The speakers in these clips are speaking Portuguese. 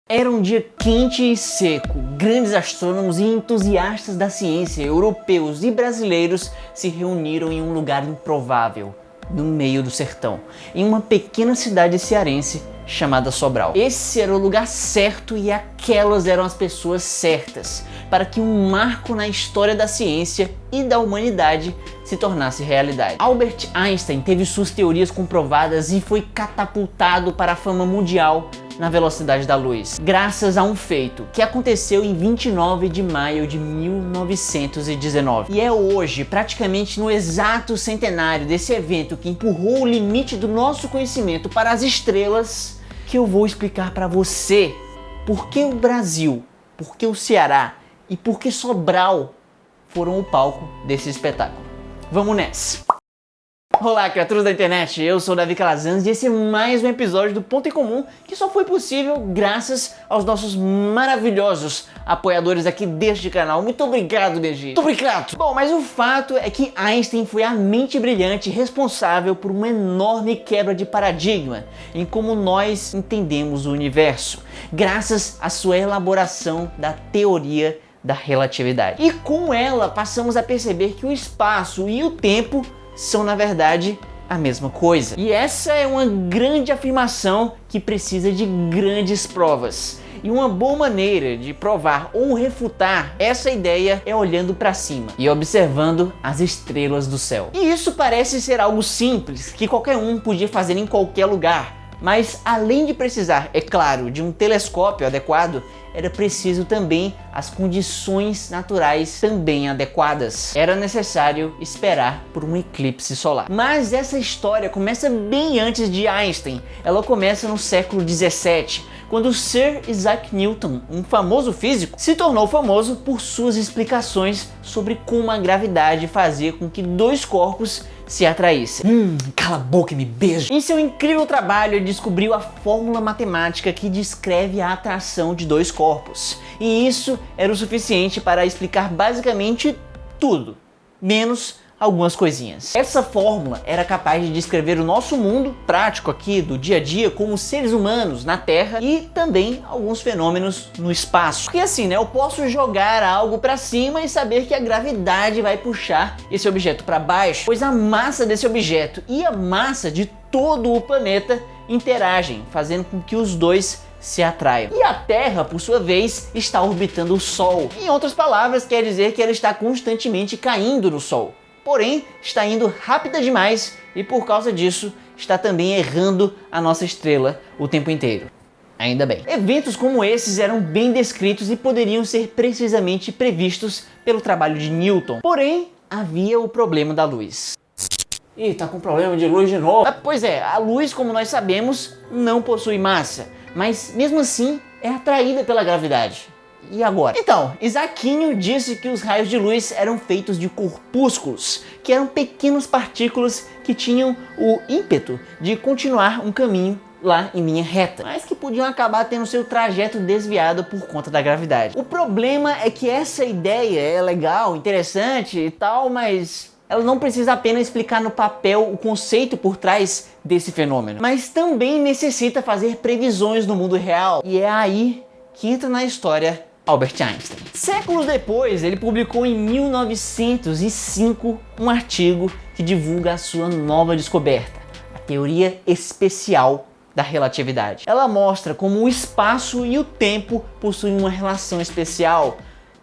Era um dia quente e seco. Grandes astrônomos e entusiastas da ciência, europeus e brasileiros, se reuniram em um lugar improvável, no meio do sertão, em uma pequena cidade cearense chamada Sobral. Esse era o lugar certo e aquelas eram as pessoas certas para que um marco na história da ciência e da humanidade se tornasse realidade. Albert Einstein teve suas teorias comprovadas e foi catapultado para a fama mundial na velocidade da luz, graças a um feito que aconteceu em 29 de maio de 1919. E é hoje, praticamente no exato centenário desse evento que empurrou o limite do nosso conhecimento para as estrelas, que eu vou explicar para você por que o Brasil, por que o Ceará e por que Sobral foram o palco desse espetáculo. Vamos nessa! Olá, criaturas da internet, eu sou o Davi Calazans e esse é mais um episódio do Ponto em Comum que só foi possível graças aos nossos maravilhosos apoiadores aqui deste canal. Muito obrigado, BG. Muito obrigado! Bom, mas o fato é que Einstein foi a mente brilhante responsável por uma enorme quebra de paradigma em como nós entendemos o universo, graças à sua elaboração da teoria da relatividade. E com ela passamos a perceber que o espaço e o tempo são, na verdade, a mesma coisa. E essa é uma grande afirmação que precisa de grandes provas. E uma boa maneira de provar ou refutar essa ideia é olhando para cima e observando as estrelas do céu. E isso parece ser algo simples, que qualquer um podia fazer em qualquer lugar. Mas além de precisar, é claro, de um telescópio adequado, era preciso também as condições naturais também adequadas. Era necessário esperar por um eclipse solar. Mas essa história começa bem antes de Einstein. Ela começa no século 17, quando Sir Isaac Newton, um famoso físico, se tornou famoso por suas explicações sobre como a gravidade fazia com que dois corpos se atraíssem. Cala a boca e me beija! Em seu incrível trabalho, ele descobriu a fórmula matemática que descreve a atração de dois corpos. E isso era o suficiente para explicar basicamente tudo, menos algumas coisinhas. Essa fórmula era capaz de descrever o nosso mundo prático aqui do dia a dia como seres humanos na Terra e também alguns fenômenos no espaço. Porque assim, né, eu posso jogar algo para cima e saber que a gravidade vai puxar esse objeto para baixo, pois a massa desse objeto e a massa de todo o planeta interagem, fazendo com que os dois se atraiam. E a Terra, por sua vez, está orbitando o Sol. Em outras palavras, quer dizer que ela está constantemente caindo no Sol. Porém, está indo rápida demais e por causa disso está também errando a nossa estrela o tempo inteiro. Ainda bem. Eventos como esses eram bem descritos e poderiam ser precisamente previstos pelo trabalho de Newton. Porém, havia o problema da luz. Ih, tá com problema de luz de novo. Pois é, a luz, como nós sabemos, não possui massa, mas mesmo assim é atraída pela gravidade. E agora? Então, Isaquinho disse que os raios de luz eram feitos de corpúsculos, que eram pequenas partículas que tinham o ímpeto de continuar um caminho lá em linha reta, mas que podiam acabar tendo seu trajeto desviado por conta da gravidade. O problema é que essa ideia é legal, interessante e tal, mas ela não precisa apenas explicar no papel o conceito por trás desse fenômeno, mas também necessita fazer previsões no mundo real. E é aí que entra na história Albert Einstein. Séculos depois, ele publicou em 1905 um artigo que divulga a sua nova descoberta, a teoria especial da relatividade. Ela mostra como o espaço e o tempo possuem uma relação especial.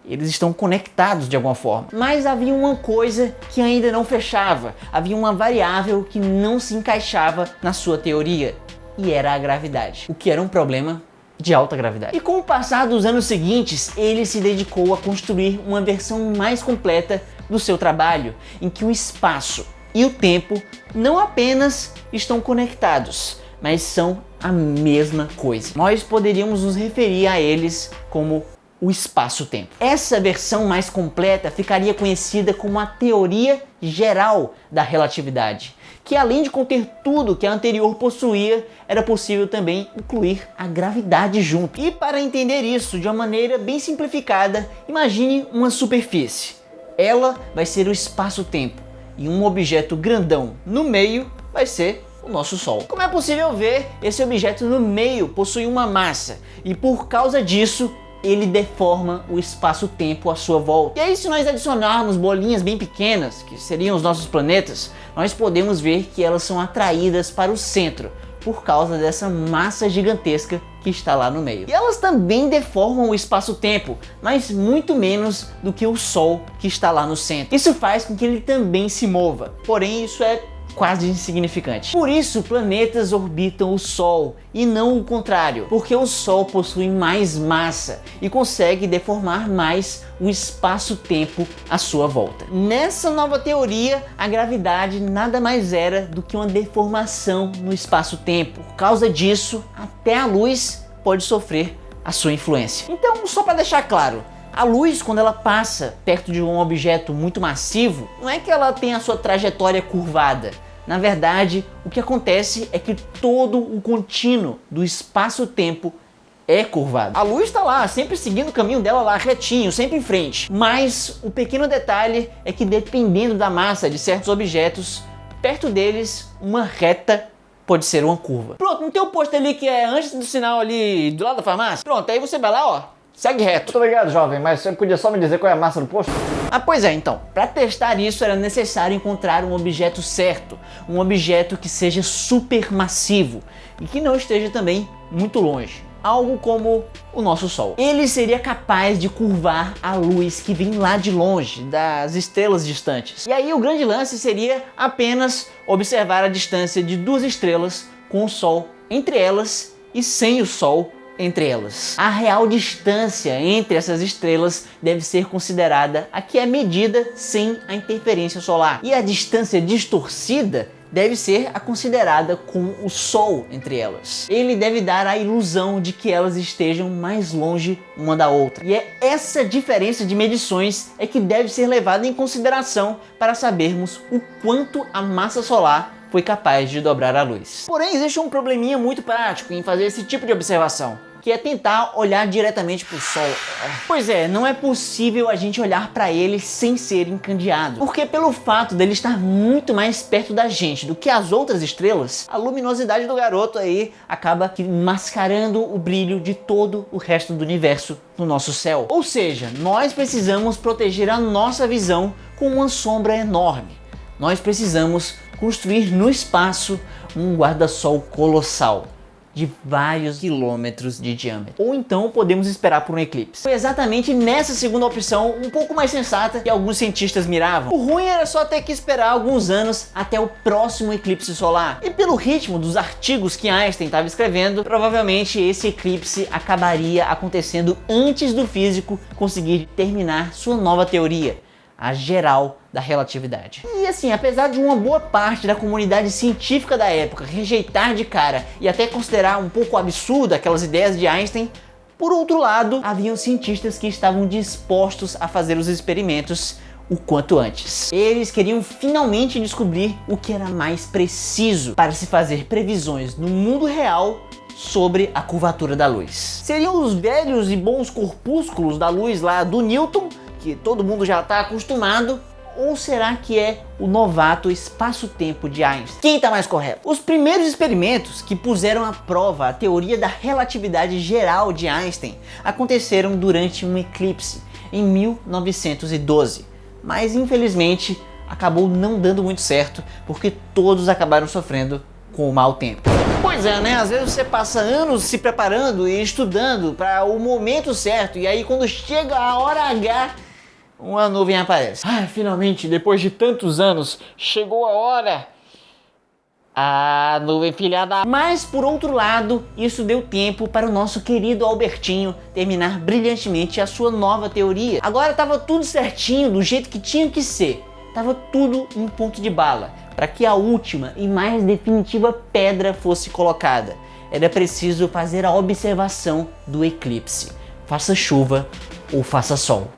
Eles estão conectados de alguma forma. Mas havia uma coisa que ainda não fechava. Havia uma variável que não se encaixava na sua teoria. E era a gravidade. O que era um problema de alta gravidade. E com o passar dos anos seguintes, ele se dedicou a construir uma versão mais completa do seu trabalho, em que o espaço e o tempo não apenas estão conectados, mas são a mesma coisa. Nós poderíamos nos referir a eles como o espaço-tempo. Essa versão mais completa ficaria conhecida como a teoria geral da relatividade, que além de conter tudo que a anterior possuía, era possível também incluir a gravidade junto. E para entender isso de uma maneira bem simplificada, imagine uma superfície. Ela vai ser o espaço-tempo e um objeto grandão no meio vai ser o nosso Sol. Como é possível ver, esse objeto no meio possui uma massa e por causa disso ele deforma o espaço-tempo à sua volta. E aí, se nós adicionarmos bolinhas bem pequenas, que seriam os nossos planetas, nós podemos ver que elas são atraídas para o centro por causa dessa massa gigantesca que está lá no meio. E elas também deformam o espaço-tempo, mas muito menos do que o Sol que está lá no centro. Isso faz com que ele também se mova, porém isso é quase insignificante. Por isso, planetas orbitam o Sol e não o contrário, porque o Sol possui mais massa e consegue deformar mais o espaço-tempo à sua volta. Nessa nova teoria, a gravidade nada mais era do que uma deformação no espaço-tempo. Por causa disso, até a luz pode sofrer a sua influência. Então, só para deixar claro, a luz, quando ela passa perto de um objeto muito massivo, não é que ela tem a sua trajetória curvada. Na verdade, o que acontece é que todo o contínuo do espaço-tempo é curvado. A luz está lá, sempre seguindo o caminho dela lá, retinho, sempre em frente. Mas o pequeno detalhe é que, dependendo da massa de certos objetos, perto deles, uma reta pode ser uma curva. Pronto, não tem o posto ali que é antes do sinal ali do lado da farmácia? Pronto, aí você vai lá, ó, segue reto. Muito obrigado, jovem, mas você podia só me dizer qual é a massa do posto? Ah, pois é, então, para testar isso era necessário encontrar um objeto certo, um objeto que seja supermassivo e que não esteja também muito longe. Algo como o nosso Sol. Ele seria capaz de curvar a luz que vem lá de longe, das estrelas distantes. E aí o grande lance seria apenas observar a distância de duas estrelas com o Sol entre elas e sem o Sol entre elas. A real distância entre essas estrelas deve ser considerada a que é medida sem a interferência solar. E a distância distorcida deve ser a considerada com o Sol entre elas. Ele deve dar a ilusão de que elas estejam mais longe uma da outra. E é essa diferença de medições é que deve ser levada em consideração para sabermos o quanto a massa solar foi capaz de dobrar a luz. Porém, existe um probleminha muito prático em fazer esse tipo de observação, que é tentar olhar diretamente para o Sol. Pois é, não é possível a gente olhar para ele sem ser encandeado, porque pelo fato dele estar muito mais perto da gente do que as outras estrelas, a luminosidade do garoto aí acaba mascarando o brilho de todo o resto do universo no nosso céu. Ou seja, nós precisamos proteger a nossa visão com uma sombra enorme. Nós precisamos construir no espaço um guarda-sol colossal de vários quilômetros de diâmetro. Ou então podemos esperar por um eclipse. Foi exatamente nessa segunda opção, um pouco mais sensata, que alguns cientistas miravam. O ruim era só ter que esperar alguns anos até o próximo eclipse solar. E pelo ritmo dos artigos que Einstein estava escrevendo, provavelmente esse eclipse acabaria acontecendo antes do físico conseguir terminar sua nova teoria, a geral da relatividade. E assim, apesar de uma boa parte da comunidade científica da época rejeitar de cara e até considerar um pouco absurdo aquelas ideias de Einstein, por outro lado, haviam cientistas que estavam dispostos a fazer os experimentos o quanto antes. Eles queriam finalmente descobrir o que era mais preciso para se fazer previsões no mundo real sobre a curvatura da luz. Seriam os velhos e bons corpúsculos da luz lá do Newton, que todo mundo já está acostumado, ou será que é o novato espaço-tempo de Einstein? Quem está mais correto? Os primeiros experimentos que puseram à prova a teoria da relatividade geral de Einstein aconteceram durante um eclipse em 1912, mas infelizmente acabou não dando muito certo porque todos acabaram sofrendo com o mau tempo. Pois é, né? Às vezes você passa anos se preparando e estudando para o momento certo e aí quando chega a hora H, uma nuvem aparece. Ah, finalmente, depois de tantos anos, chegou a hora. A nuvem filhada. Mas, por outro lado, isso deu tempo para o nosso querido Albertinho terminar brilhantemente a sua nova teoria. Agora estava tudo certinho, do jeito que tinha que ser. Estava tudo em ponto de bala, para que a última e mais definitiva pedra fosse colocada. Era preciso fazer a observação do eclipse. Faça chuva ou faça sol.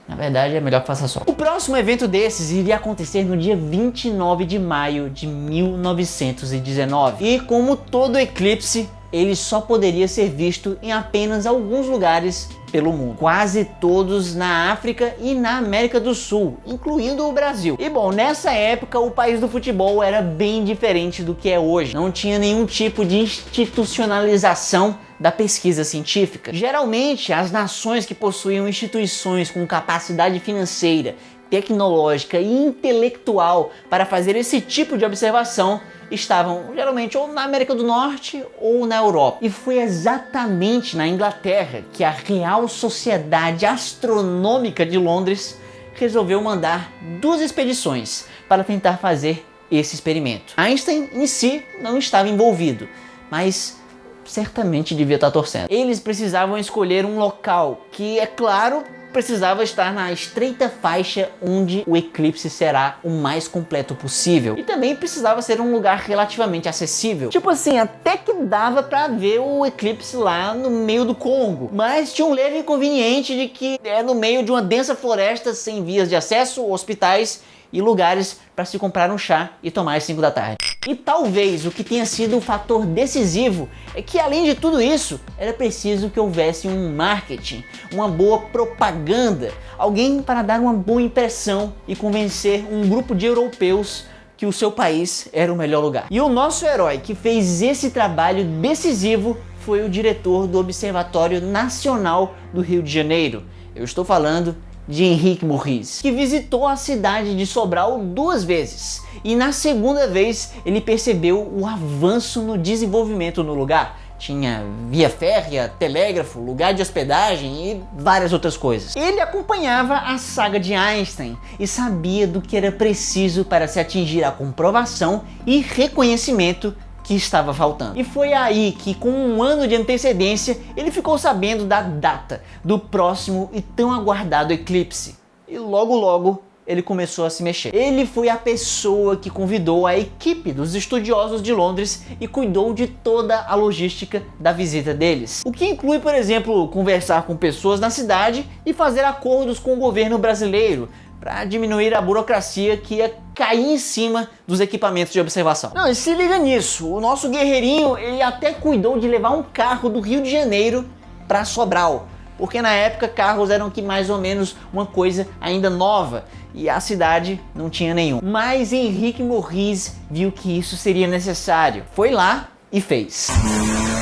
Na verdade, é melhor que faça sol. O próximo evento desses iria acontecer no dia 29 de maio de 1919. E como todo eclipse, ele só poderia ser visto em apenas alguns lugares pelo mundo. Quase todos na África e na América do Sul, incluindo o Brasil. E bom, nessa época o país do futebol era bem diferente do que é hoje. Não tinha nenhum tipo de institucionalização da pesquisa científica. Geralmente, as nações que possuíam instituições com capacidade financeira, tecnológica e intelectual para fazer esse tipo de observação estavam geralmente ou na América do Norte ou na Europa. E foi exatamente na Inglaterra que a Real Sociedade Astronômica de Londres resolveu mandar 2 expedições para tentar fazer esse experimento. Einstein em si não estava envolvido, mas certamente devia estar torcendo. Eles precisavam escolher um local que, é claro, precisava estar na estreita faixa onde o eclipse será o mais completo possível. E também precisava ser um lugar relativamente acessível. Tipo assim, até que dava pra ver o eclipse lá no meio do Congo. Mas tinha um leve inconveniente de que é no meio de uma densa floresta sem vias de acesso, hospitais e lugares para se comprar um chá e tomar às 5 da tarde. E talvez o que tenha sido o fator decisivo é que, além de tudo isso, era preciso que houvesse um marketing, uma boa propaganda, alguém para dar uma boa impressão e convencer um grupo de europeus que o seu país era o melhor lugar. E o nosso herói que fez esse trabalho decisivo foi o diretor do Observatório Nacional do Rio de Janeiro. Eu estou falando de Henrique Morris, que visitou a cidade de Sobral 2 vezes. E na segunda vez ele percebeu o avanço no desenvolvimento no lugar. Tinha via férrea, telégrafo, lugar de hospedagem e várias outras coisas. Ele acompanhava a saga de Einstein e sabia do que era preciso para se atingir a comprovação e reconhecimento que estava faltando. E foi aí que, com 1 ano de antecedência, ele ficou sabendo da data do próximo e tão aguardado eclipse. E logo ele começou a se mexer. Ele foi a pessoa que convidou a equipe dos estudiosos de Londres e cuidou de toda a logística da visita deles. O que inclui, por exemplo, conversar com pessoas na cidade e fazer acordos com o governo brasileiro para diminuir a burocracia que ia cair em cima dos equipamentos de observação. Não, e se liga nisso, o nosso guerreirinho, ele até cuidou de levar um carro do Rio de Janeiro para Sobral, porque na época carros eram que mais ou menos uma coisa ainda nova e a cidade não tinha nenhum. Mas Henrique Morris viu que isso seria necessário, foi lá e fez.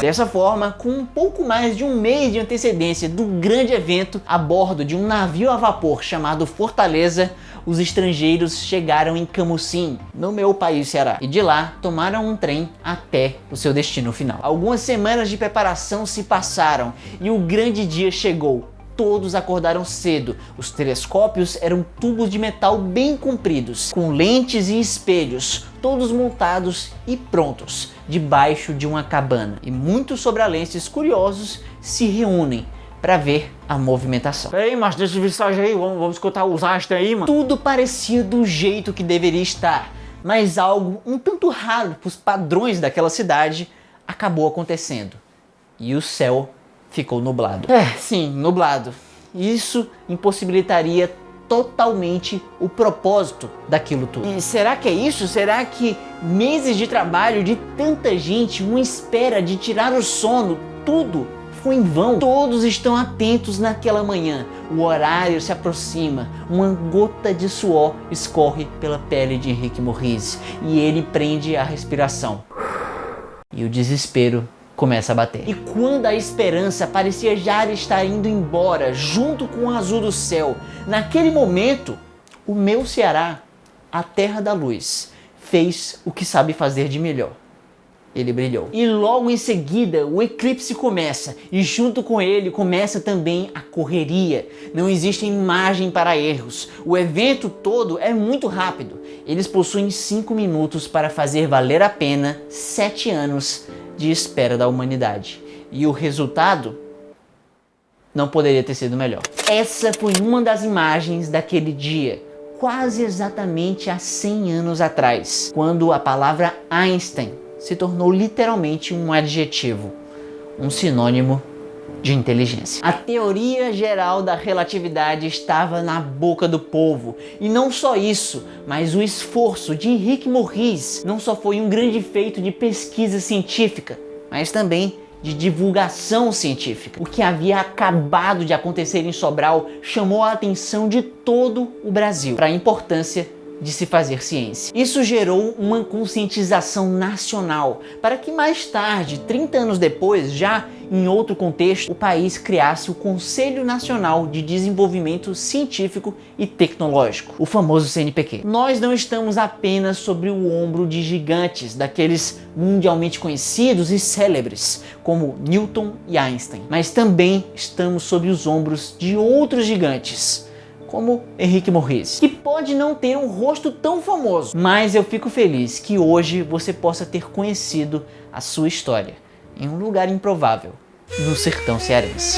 Dessa forma, com um pouco mais de 1 mês de antecedência do grande evento, a bordo de um navio a vapor chamado Fortaleza, os estrangeiros chegaram em Camusim, no meu país Ceará, e de lá tomaram um trem até o seu destino final. Algumas semanas de preparação se passaram e o grande dia chegou. Todos acordaram cedo. Os telescópios eram tubos de metal bem compridos, com lentes e espelhos, todos montados e prontos, debaixo de uma cabana. E muitos sobralenses curiosos se reúnem para ver a movimentação. Ei, mas deixa eu ver isso aí, vamos escutar os astros aí, mano. Tudo parecia do jeito que deveria estar, mas algo um tanto raro para os padrões daquela cidade acabou acontecendo. E o céu ficou nublado. Sim, nublado. Isso impossibilitaria totalmente o propósito daquilo tudo. E será que é isso? Será que meses de trabalho de tanta gente, uma espera de tirar o sono, tudo foi em vão? Todos estão atentos naquela manhã. O horário se aproxima. Uma gota de suor escorre pela pele de Henrique Morris e ele prende a respiração. E o desespero começa a bater. E quando a esperança parecia já estar indo embora, junto com o azul do céu, naquele momento, o meu Ceará, a terra da luz, fez o que sabe fazer de melhor. Ele brilhou. E logo em seguida, o eclipse começa, e junto com ele começa também a correria. Não existe margem para erros. O evento todo é muito rápido. Eles possuem 5 minutos para fazer valer a pena 7 anos de espera da humanidade. E o resultado não poderia ter sido melhor. Essa foi uma das imagens daquele dia, quase exatamente há 100 anos atrás, quando a palavra Einstein se tornou literalmente um adjetivo, um sinônimo de inteligência. A teoria geral da relatividade estava na boca do povo. E não só isso, mas o esforço de Henrique Morris não só foi um grande feito de pesquisa científica, mas também de divulgação científica. O que havia acabado de acontecer em Sobral chamou a atenção de todo o Brasil para a importância de se fazer ciência. Isso gerou uma conscientização nacional para que mais tarde, 30 anos depois, já em outro contexto, o país criasse o Conselho Nacional de Desenvolvimento Científico e Tecnológico, o famoso CNPq. Nós não estamos apenas sobre o ombro de gigantes, daqueles mundialmente conhecidos e célebres, como Newton e Einstein, mas também estamos sobre os ombros de outros gigantes, como Henrique Morris, que pode não ter um rosto tão famoso, mas eu fico feliz que hoje você possa ter conhecido a sua história em um lugar improvável, no sertão cearense.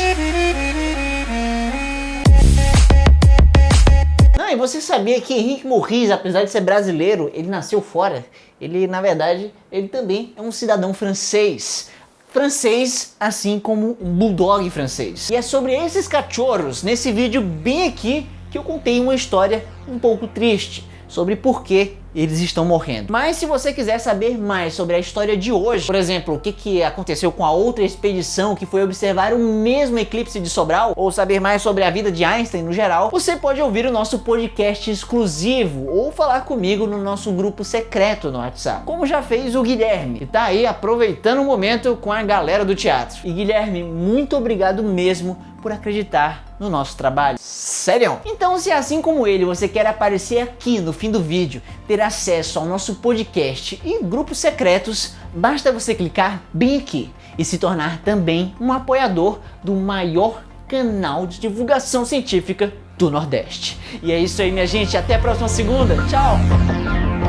Não, e você sabia que Henrique Morris, apesar de ser brasileiro, ele nasceu fora? Ele, na verdade, ele também é um cidadão francês. Francês, assim como um bulldog francês. E é sobre esses cachorros, nesse vídeo bem aqui, que eu contei uma história um pouco triste sobre por que eles estão morrendo. Mas se você quiser saber mais sobre a história de hoje, por exemplo, o que aconteceu com a outra expedição que foi observar o mesmo eclipse de Sobral, ou saber mais sobre a vida de Einstein no geral, você pode ouvir o nosso podcast exclusivo ou falar comigo no nosso grupo secreto no WhatsApp, como já fez o Guilherme, que tá aí aproveitando o momento com a galera do teatro. E Guilherme, muito obrigado mesmo por acreditar no nosso trabalho. Sério? Então, se assim como ele você quer aparecer aqui no fim do vídeo, ter acesso ao nosso podcast e grupos secretos, basta você clicar bem aqui e se tornar também um apoiador do maior canal de divulgação científica do Nordeste. E é isso aí, minha gente. Até a próxima segunda. Tchau!